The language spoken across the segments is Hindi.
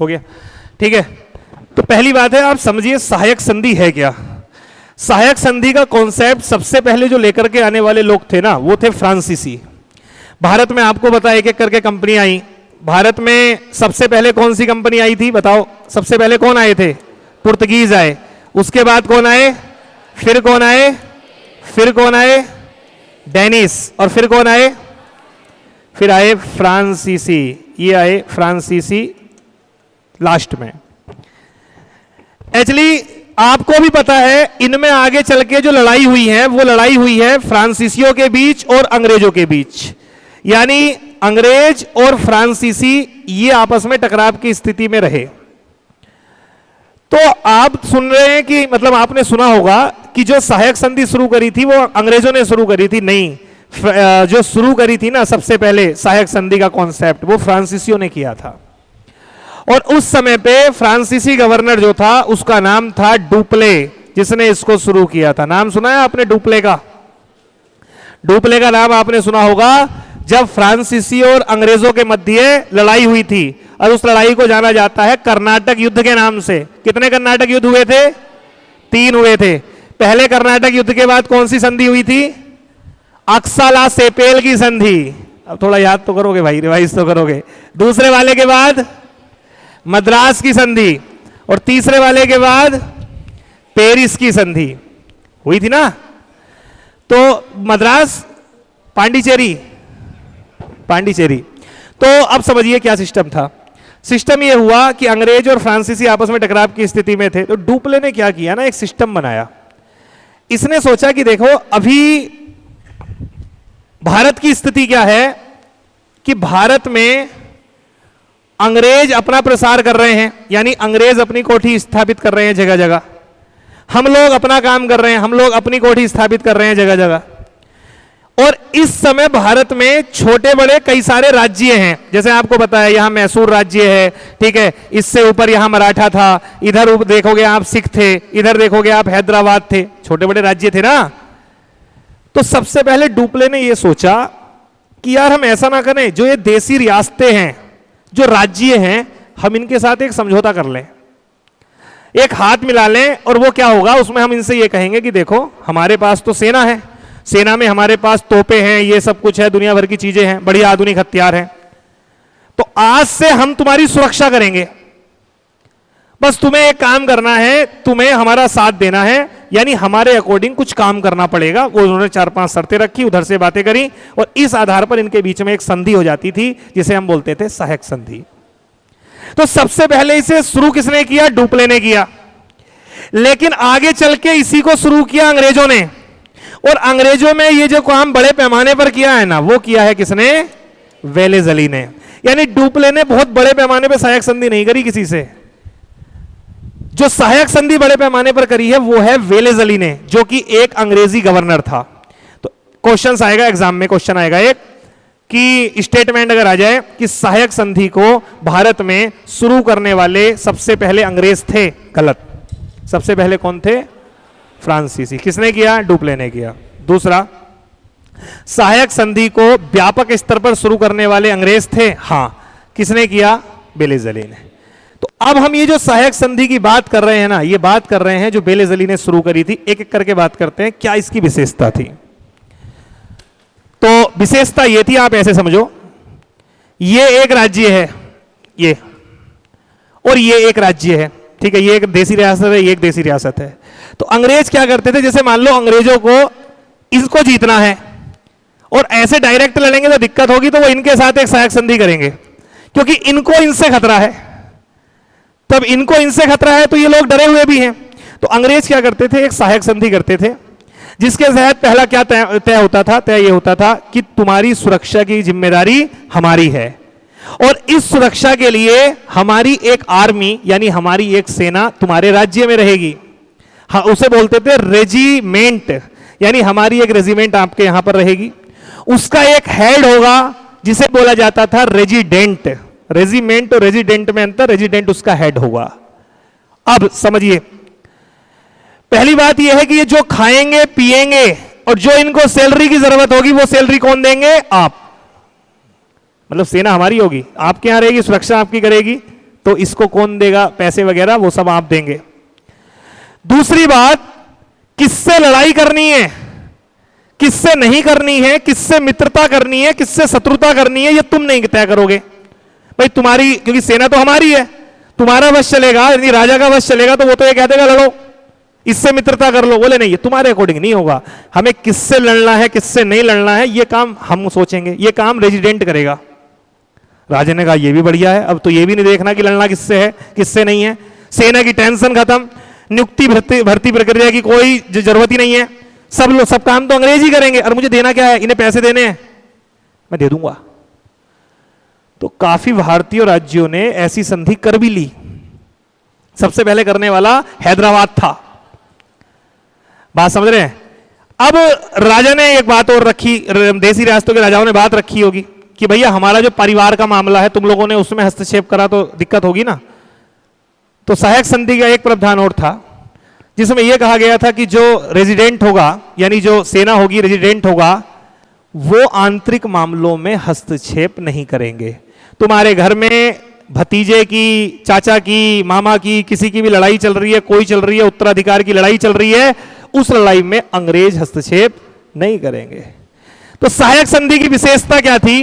हो गया, ठीक है। तो पहली बात है, आप समझिए सहायक संधि है क्या। सहायक संधि का कॉन्सेप्ट सबसे पहले जो लेकर के आने वाले लोग थे ना, वो थे फ्रांसीसी। भारत में आपको पता है एक एक करके कंपनी आई। भारत में सबसे पहले कौन सी कंपनी आई थी बताओ, सबसे पहले कौन आए थे? पुर्तगीज आए। उसके बाद कौन आए? फिर कौन आए? फिर कौन आए? डेनिस। और फिर कौन आए? फिर आए फ्रांसीसी। ये आए फ्रांसीसी लास्ट में। एक्चुअली आपको भी पता है इनमें आगे चल के जो लड़ाई हुई है वो लड़ाई हुई है फ्रांसीसियों के बीच और अंग्रेजों के बीच। यानी अंग्रेज और फ्रांसीसी ये आपस में टकराव की स्थिति में रहे। तो आप सुन रहे हैं कि मतलब आपने सुना होगा कि जो सहायक संधि शुरू करी थी वो अंग्रेजों ने शुरू करी थी। नहीं, जो शुरू करी थी ना सबसे पहले सहायक संधि का कॉन्सेप्ट, वो फ्रांसीसियों ने किया था। और उस समय पे फ्रांसीसी गवर्नर जो था उसका नाम था डुप्ले, जिसने इसको शुरू किया था। नाम सुना है आपने डुप्ले का? डुप्ले का नाम आपने सुना होगा। जब फ्रांसीसी और अंग्रेजों के मध्य लड़ाई हुई थी, और उस लड़ाई को जाना जाता है कर्नाटक युद्ध के नाम से। कितने कर्नाटक युद्ध हुए थे? 3 हुए थे। पहले कर्नाटक युद्ध के बाद कौन सी संधि हुई थी? अक्साला सेपेल की संधि। अब थोड़ा याद तो करोगे भाई, रिवाइज तो करोगे। दूसरे वाले के बाद मद्रास की संधि, और तीसरे वाले के बाद पेरिस की संधि हुई थी ना। तो मद्रास, पांडिचेरी, पांडिचेरी। तो अब समझिए क्या सिस्टम था। सिस्टम यह हुआ कि अंग्रेज और फ्रांसीसी आपस में टकराव की स्थिति में थे। तो डुप्ले ने क्या किया ना, एक सिस्टम बनाया। इसने सोचा कि देखो अभी भारत की स्थिति क्या है कि भारत में अंग्रेज अपना प्रसार कर रहे हैं, यानी अंग्रेज अपनी कोठी स्थापित कर रहे हैं जगह जगह। हम लोग अपना काम कर रहे हैं, हम लोग अपनी कोठी स्थापित कर रहे हैं जगह जगह। और इस समय भारत में छोटे बड़े कई सारे राज्य हैं। जैसे आपको पता है यहां मैसूर राज्य है, ठीक है, इससे ऊपर यहां मराठा था, इधर देखोगे आप सिख थे, इधर देखोगे आप हैदराबाद थे, छोटे बड़े राज्य थे ना। तो सबसे पहले डुप्ले ने यह सोचा कि यार हम ऐसा ना करें, जो ये देसी रियासतें हैं, जो राज्य हैं, हम इनके साथ एक समझौता कर लें, एक हाथ मिला लें। और वो क्या होगा, उसमें हम इनसे ये कहेंगे कि देखो हमारे पास तो सेना है, सेना में हमारे पास तोपे हैं, ये सब कुछ है, दुनिया भर की चीजें हैं, बढ़िया आधुनिक हथियार हैं। तो आज से हम तुम्हारी सुरक्षा करेंगे, बस तुम्हें एक काम करना है, तुम्हें हमारा साथ देना है, यानी हमारे अकॉर्डिंग कुछ काम करना पड़ेगा। वो उन्होंने 4-5 शर्तें रखी, उधर से बातें करी, और इस आधार पर इनके बीच में एक संधि हो जाती थी, जिसे हम बोलते थे सहायक संधि। तो सबसे पहले इसे शुरू किसने किया? डुप्ले ने किया। लेकिन आगे चल के इसी को शुरू किया अंग्रेजों ने। और अंग्रेजों में ये जो काम बड़े पैमाने पर किया है ना, वो किया है किसने? वेलेज़ली ने। यानी डुप्ले ने बहुत बड़े पैमाने पर सहायक संधि नहीं करी किसी से। जो सहायक संधि बड़े पैमाने पर करी है वो है वेलेज़ली ने, जो कि एक अंग्रेजी गवर्नर था। तो क्वेश्चन आएगा एग्जाम में, क्वेश्चन आएगा एक कि स्टेटमेंट अगर आ जाए कि सहायक संधि को भारत में शुरू करने वाले सबसे पहले अंग्रेज थे, गलत। सबसे पहले कौन थे? फ्रांसीसी। किसने किया? डुप्ले ने किया। दूसरा, सहायक संधि को व्यापक स्तर पर शुरू करने वाले अंग्रेज थे, हां। किसने किया? वेलेज़ली ने। तो अब हम ये जो सहायक संधि की बात कर रहे हैं ना, ये बात कर रहे हैं जो वेलेज़ली ने शुरू करी थी। एक एक करके बात करते हैं क्या इसकी विशेषता थी। तो विशेषता ये थी, आप ऐसे समझो, ये एक राज्य है, ये, और ये एक राज्य है, ठीक है, ये एक देसी रियासत है, ये एक देसी रियासत है। तो अंग्रेज क्या करते थे, जैसे मान लो अंग्रेजों को इसको जीतना है और ऐसे डायरेक्ट लड़ेंगे तो दिक्कत होगी, तो वो इनके साथ एक सहायक संधि करेंगे, क्योंकि इनको इनसे खतरा है। तब इनको इनसे खतरा है तो ये लोग डरे हुए भी हैं। तो अंग्रेज क्या करते थे, एक सहायक संधि करते थे, जिसके तहत पहला क्या तय होता था? तय ये होता था कि तुम्हारी सुरक्षा की जिम्मेदारी हमारी है, और इस सुरक्षा के लिए हमारी एक आर्मी, यानी हमारी एक सेना तुम्हारे राज्य में रहेगी। हाँ, उसे बोलते थे रेजिमेंट, यानी हमारी एक रेजिमेंट आपके यहां पर रहेगी। उसका एक हेड होगा जिसे बोला जाता था रेजिडेंट। रेजिमेंट और रेजिडेंट में अंतर, रेजिडेंट उसका हेड होगा। अब समझिए, पहली बात यह है कि ये जो खाएंगे पिएंगे और जो इनको सैलरी की जरूरत होगी, वो सैलरी कौन देंगे? आप। मतलब सेना हमारी होगी, आपके यहां रहेगी, सुरक्षा आपकी करेगी, तो इसको कौन देगा पैसे वगैरह, वो सब आप देंगे। दूसरी बात, किससे लड़ाई करनी है, किससे नहीं करनी है, किससे मित्रता करनी है, किससे शत्रुता करनी है, ये तुम नहीं तय करोगे भाई। तुम्हारी, क्योंकि सेना तो हमारी है, तुम्हारा वश चलेगा, यदि राजा का वश चलेगा तो वो तो ये कह देगा लड़ो, इससे मित्रता कर लो। बोले नहीं, ये तुम्हारे अकॉर्डिंग नहीं होगा, हमें किससे लड़ना है किससे नहीं लड़ना है ये काम हम सोचेंगे, ये काम रेजिडेंट करेगा। राजा ने कहा ये भी बढ़िया है, अब तो ये भी नहीं देखना कि लड़ना किससे है किससे नहीं है, सेना की टेंशन खत्म, नियुक्ति भर्ती प्रक्रिया की कोई जरूरत ही नहीं है, सब काम तो अंग्रेज ही करेंगे, और मुझे देना क्या है, इन्हें पैसे देने हैं, मैं दे दूंगा। तो काफी भारतीय राज्यों ने ऐसी संधि कर भी ली। सबसे पहले करने वाला हैदराबाद था। बात समझ रहे हैं? अब राजा ने एक बात और रखी, देसी रियासतों के राजाओं ने बात रखी होगी कि भैया हमारा जो परिवार का मामला है, तुम लोगों ने उसमें हस्तक्षेप करा तो दिक्कत होगी ना। तो सहायक संधि का एक प्रावधान और था जिसमें यह कहा गया था कि जो रेजिडेंट होगा, यानी जो सेना होगी रेजिडेंट होगा, वो आंतरिक मामलों में हस्तक्षेप नहीं करेंगे। तुम्हारे घर में भतीजे की, चाचा की, मामा की, किसी की भी लड़ाई चल रही है, कोई चल रही है, उत्तराधिकार की लड़ाई चल रही है, उस लड़ाई में अंग्रेज हस्तक्षेप नहीं करेंगे। तो सहायक संधि की विशेषता क्या थी?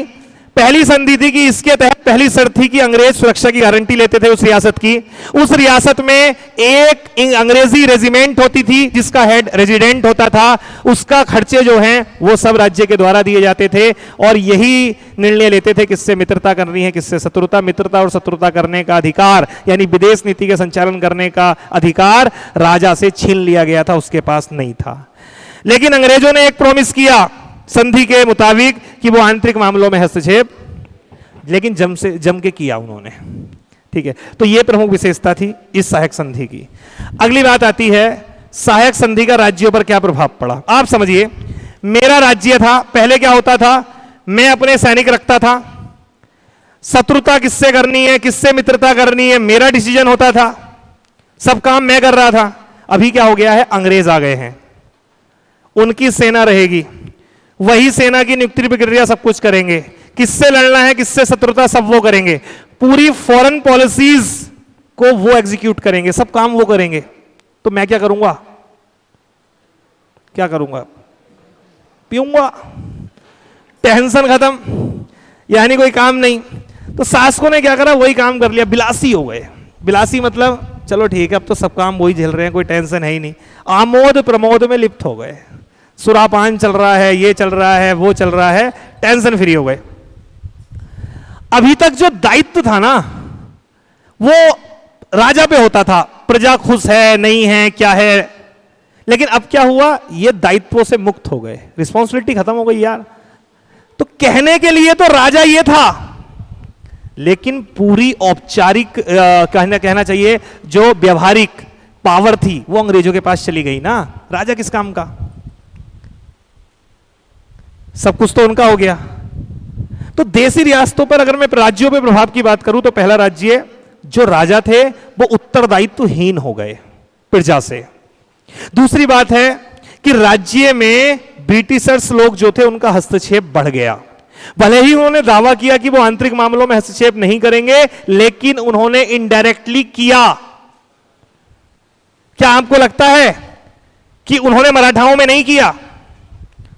पहली संधि थी कि इसके तहत पहली शर्त थी कि अंग्रेज सुरक्षा की गारंटी लेते थे उस रियासत की। उस रियासत में एक अंग्रेजी रेजिमेंट होती थी जिसका हेड रेजिडेंट होता था, उसका खर्चे जो हैं वो सब राज्य के द्वारा दिए जाते थे, और यही निर्णय लेते थे किससे मित्रता करनी है किससे शत्रुता। मित्रता और शत्रुता करने का अधिकार, यानी विदेश नीति के संचालन करने का अधिकार राजा से छीन लिया गया था, उसके पास नहीं था। लेकिन अंग्रेजों ने एक प्रॉमिस किया संधि के मुताबिक कि वो आंतरिक मामलों में हस्तक्षेप, लेकिन जम के किया उन्होंने। ठीक है, तो ये प्रमुख विशेषता थी इस सहायक संधि की। अगली बात आती है सहायक संधि का राज्यों पर क्या प्रभाव पड़ा। आप समझिए, मेरा राज्य था, पहले क्या होता था, मैं अपने सैनिक रखता था, शत्रुता किससे करनी है किससे मित्रता करनी है मेरा डिसीजन होता था, सब काम मैं कर रहा था। अभी क्या हो गया है, अंग्रेज आ गए हैं, उनकी सेना रहेगी, वही सेना की नियुक्ति प्रक्रिया सब कुछ करेंगे, किससे लड़ना है किससे शत्रुता सब वो करेंगे, पूरी फॉरेन पॉलिसीज को वो एग्जीक्यूट करेंगे, सब काम वो करेंगे। तो मैं क्या करूंगा, क्या करूंगा, पीऊंगा, टेंशन खत्म, यानी कोई काम नहीं। तो शासकों ने क्या करा, वही काम कर लिया, बिलासी हो गए। बिलासी मतलब चलो ठीक है, अब तो सब काम वही झेल रहे हैं, कोई टेंशन है ही नहीं, आमोद प्रमोद में लिप्त हो गए, सुरापान चल रहा है, ये चल रहा है, वो चल रहा है, टेंशन फ्री हो गए। अभी तक जो दायित्व था ना वो राजा पे होता था, प्रजा खुश है नहीं है क्या है, लेकिन अब क्या हुआ, ये दायित्वों से मुक्त हो गए, रिस्पॉन्सिबिलिटी खत्म हो गई यार। तो कहने के लिए तो राजा ये था, लेकिन पूरी औपचारिक कहना चाहिए जो व्यवहारिक पावर थी वो अंग्रेजों के पास चली गई ना। राजा किस काम का, सब कुछ तो उनका हो गया। तो देसी रियासतों पर अगर मैं राज्यों पे प्रभाव की बात करूं तो पहला राज्य, जो राजा थे वो उत्तरदायित्वहीन हो गए प्रजा से। दूसरी बात है कि राज्य में ब्रिटिशर्स लोग जो थे उनका हस्तक्षेप बढ़ गया। भले ही उन्होंने दावा किया कि वो आंतरिक मामलों में हस्तक्षेप नहीं करेंगे, लेकिन उन्होंने इनडायरेक्टली किया। क्या आपको लगता है कि उन्होंने मराठाओं में नहीं किया?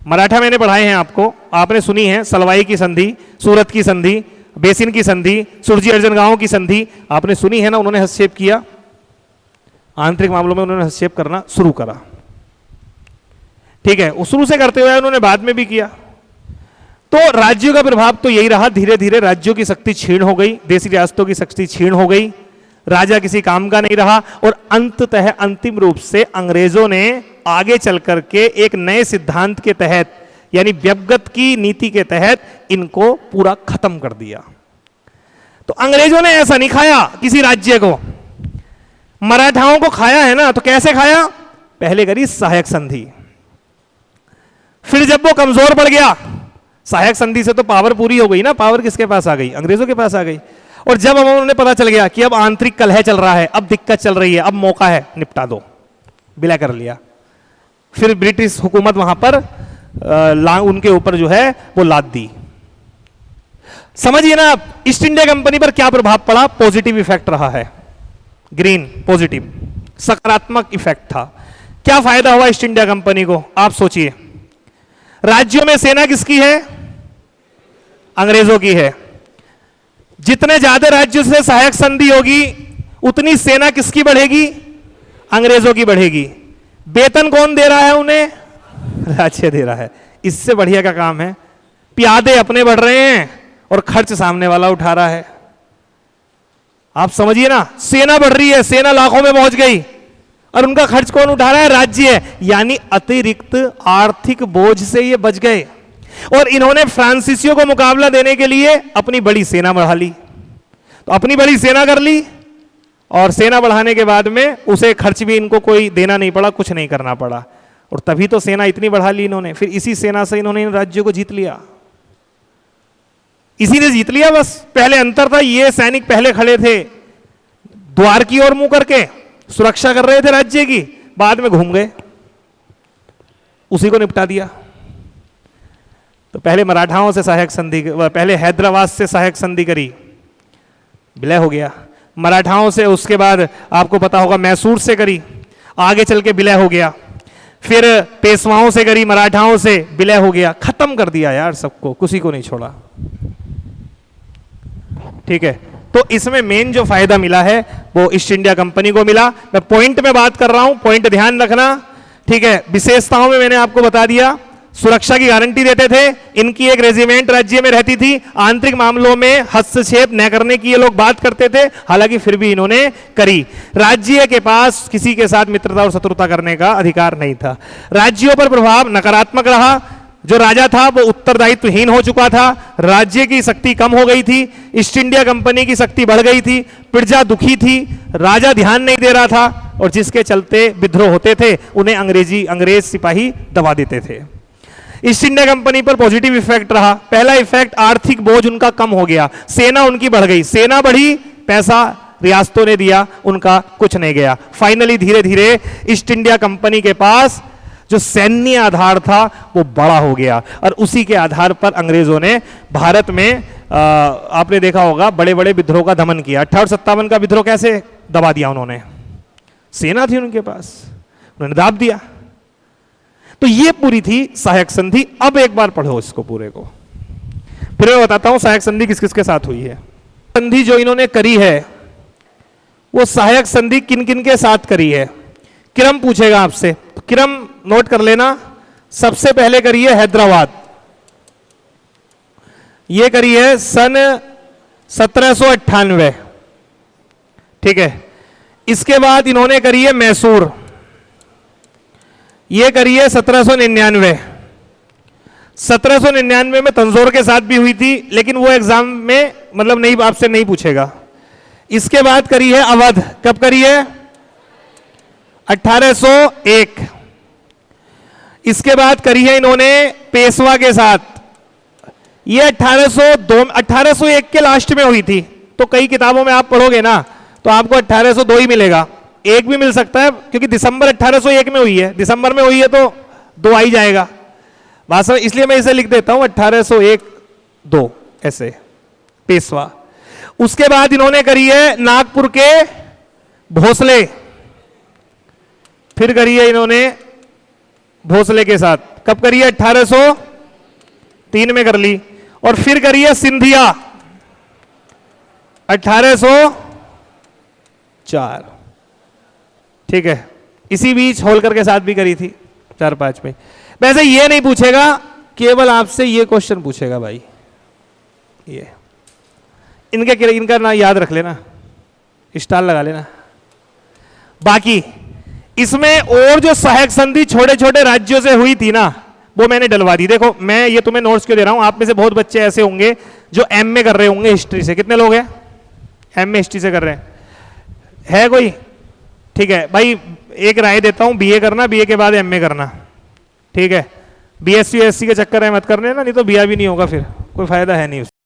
मराठा मैंने पढ़ाए हैं आपको, आपने सुनी है सलवाई की संधि, सूरत की संधि, बेसिन की संधि, सुरजी अर्जन गांव की संधि, आपने सुनी है ना। उन्होंने हस्तक्षेप किया, आंतरिक मामलों में उन्होंने हस्तक्षेप करना शुरू करा। ठीक है, उस शुरू से करते हुए उन्होंने बाद में भी किया। तो राज्यों का प्रभाव तो यही रहा, धीरे धीरे राज्यों की शक्ति क्षीण हो गई, देसी रियासतों की शक्ति क्षीण हो गई, राजा किसी काम का नहीं रहा, और अंततः अंतिम रूप से अंग्रेजों ने आगे चल करके एक नए सिद्धांत के तहत, यानी व्यवगत की नीति के तहत इनको पूरा खत्म कर दिया। तो अंग्रेजों ने ऐसा नहीं खाया किसी राज्य को, मराठाओं को खाया है ना। तो कैसे खाया, पहले करी सहायक संधि, फिर जब वो कमजोर पड़ गया, सहायक संधि से तो पावर पूरी हो गई ना, पावर किसके पास आ गई, अंग्रेजों के पास आ गई। और जब उन्होंने पता चल गया कि अब आंतरिक कलह चल रहा है, अब दिक्कत चल रही है, अब मौका है, निपटा दो, विलय कर लिया। फिर ब्रिटिश हुकूमत वहां पर उनके ऊपर जो है वो लाद दी। समझिए ना आप, ईस्ट इंडिया कंपनी पर क्या प्रभाव पड़ा? पॉजिटिव इफेक्ट रहा है, ग्रीन पॉजिटिव सकारात्मक इफेक्ट था। क्या फायदा हुआ ईस्ट इंडिया कंपनी को? आप सोचिए, राज्यों में सेना किसकी है? अंग्रेजों की है। जितने ज्यादा राज्यों से सहायक संधि होगी उतनी सेना किसकी बढ़ेगी? अंग्रेजों की बढ़ेगी। वेतन कौन दे रहा है उन्हें? राज्य दे रहा है। इससे बढ़िया का काम है? प्यादे अपने बढ़ रहे हैं और खर्च सामने वाला उठा रहा है। आप समझिए ना, सेना बढ़ रही है, सेना लाखों में पहुंच गई और उनका खर्च कौन उठा रहा है? राज्य। यानी अतिरिक्त आर्थिक बोझ से ये बच गए और इन्होंने फ्रांसीसियों को मुकाबला देने के लिए अपनी बड़ी सेना बढ़ा ली। तो अपनी बड़ी सेना कर ली और सेना बढ़ाने के बाद में उसे खर्च भी इनको कोई देना नहीं पड़ा, कुछ नहीं करना पड़ा, और तभी तो सेना इतनी बढ़ा ली इन्होंने। फिर इसी सेना से इन्होंने इन राज्यों को जीत लिया, इसी ने जीत लिया। बस पहले अंतर था, ये सैनिक पहले खड़े थे द्वार की ओर मुंह करके, सुरक्षा कर रहे थे राज्य की, बाद में घूम गए, उसी को निपटा दिया। तो पहले मराठाओं से सहायक संधि, पहले हैदराबाद से सहायक संधि करी, विलय हो गया। मराठाओं से उसके बाद आपको पता होगा मैसूर से करी, आगे चल के विलय हो गया। फिर पेशवाओं से करी, मराठाओं से विलय हो गया। खत्म कर दिया यार सबको, किसी को नहीं छोड़ा। ठीक है, तो इसमें मेन जो फायदा मिला है वो ईस्ट इंडिया कंपनी को मिला। मैं पॉइंट में बात कर रहा हूं, पॉइंट ध्यान रखना। ठीक है, विशेषताओं में मैंने आपको बता दिया, सुरक्षा की गारंटी देते थे, इनकी एक रेजिमेंट राज्य में रहती थी, आंतरिक मामलों में हस्तक्षेप न करने की ये लोग बात करते थे, हालांकि फिर भी इन्होंने करी। राज्य के पास किसी के साथ मित्रता और शत्रुता करने का अधिकार नहीं था। राज्यों पर प्रभाव नकारात्मक रहा। जो राजा था वो उत्तरदायित्वहीन हो चुका था, राज्य की शक्ति कम हो गई थी, ईस्ट इंडिया कंपनी की शक्ति बढ़ गई थी, प्रजा दुखी थी, राजा ध्यान नहीं दे रहा था, और जिसके चलते विद्रोह होते थे उन्हें अंग्रेज सिपाही दबा देते थे। ईस्ट इंडिया कंपनी पर पॉजिटिव इफेक्ट रहा। पहला इफेक्ट, आर्थिक बोझ उनका कम हो गया, सेना उनकी बढ़ गई। सेना बढ़ी, पैसा रियासतों ने दिया, उनका कुछ नहीं गया। फाइनली धीरे धीरे ईस्ट इंडिया कंपनी के पास जो सैन्य आधार था वो बड़ा हो गया, और उसी के आधार पर अंग्रेजों ने भारत में आपने देखा होगा बड़े बड़े विद्रोह का दमन किया। 1857 का विद्रोह कैसे दबा दिया उन्होंने? सेना थी उनके पास, उन्होंने दाब दिया। तो ये पूरी थी सहायक संधि। अब एक बार पढ़ो इसको पूरे को, फिर मैं बताता हूं सहायक संधि किस किस के साथ हुई है। संधि जो इन्होंने करी है वो सहायक संधि किन किन के साथ करी है, क्रम पूछेगा आपसे, तो क्रम नोट कर लेना। सबसे पहले करी है हैदराबाद, ये करी है सन 1798। ठीक है, इसके बाद इन्होंने करी है मैसूर, ये करी है 1799। 1799 में तंजौर के साथ भी हुई थी, लेकिन वो एग्जाम में मतलब नहीं, आपसे नहीं पूछेगा। इसके बाद करी है अवध, कब करी है? 1801। इसके बाद करी है इन्होंने पेशवा के साथ, ये 1802, 1801 के लास्ट में हुई थी। तो कई किताबों में आप पढ़ोगे ना तो आपको 1802 ही मिलेगा, एक भी मिल सकता है, क्योंकि दिसंबर 1801 में हुई है, दिसंबर में हुई है तो 2 आ ही जाएगा वास्तव, इसलिए मैं इसे लिख देता हूं 1801-2 ऐसे पेशवा। उसके बाद इन्होंने करी है नागपुर के भोसले, फिर करी है इन्होंने भोसले के साथ, कब करी है? 1803 में कर ली। और फिर करी है सिंधिया 1804। ठीक है, इसी बीच होलकर के साथ भी करी थी 4-5 में। वैसे ये नहीं पूछेगा, केवल आपसे ये क्वेश्चन पूछेगा भाई, ये इनका ना याद रख लेना, स्टार लगा लेना। बाकी इसमें और जो सहायक संधि छोटे छोटे राज्यों से हुई थी ना, वो मैंने डलवा दी। देखो मैं ये तुम्हें नोट्स क्यों दे रहा हूं, आप में से बहुत बच्चे ऐसे होंगे जो एमए कर रहे होंगे हिस्ट्री से। कितने लोग हैं एमए हिस्ट्री से कर रहे हैं? है कोई? ठीक है भाई, एक राय देता हूं, बीए करना, बीए के बाद एमए करना। ठीक है, बीएससी यूएससी के चक्कर में मत करने ना, नहीं तो बीए भी नहीं होगा, फिर कोई फायदा है नहीं उसका।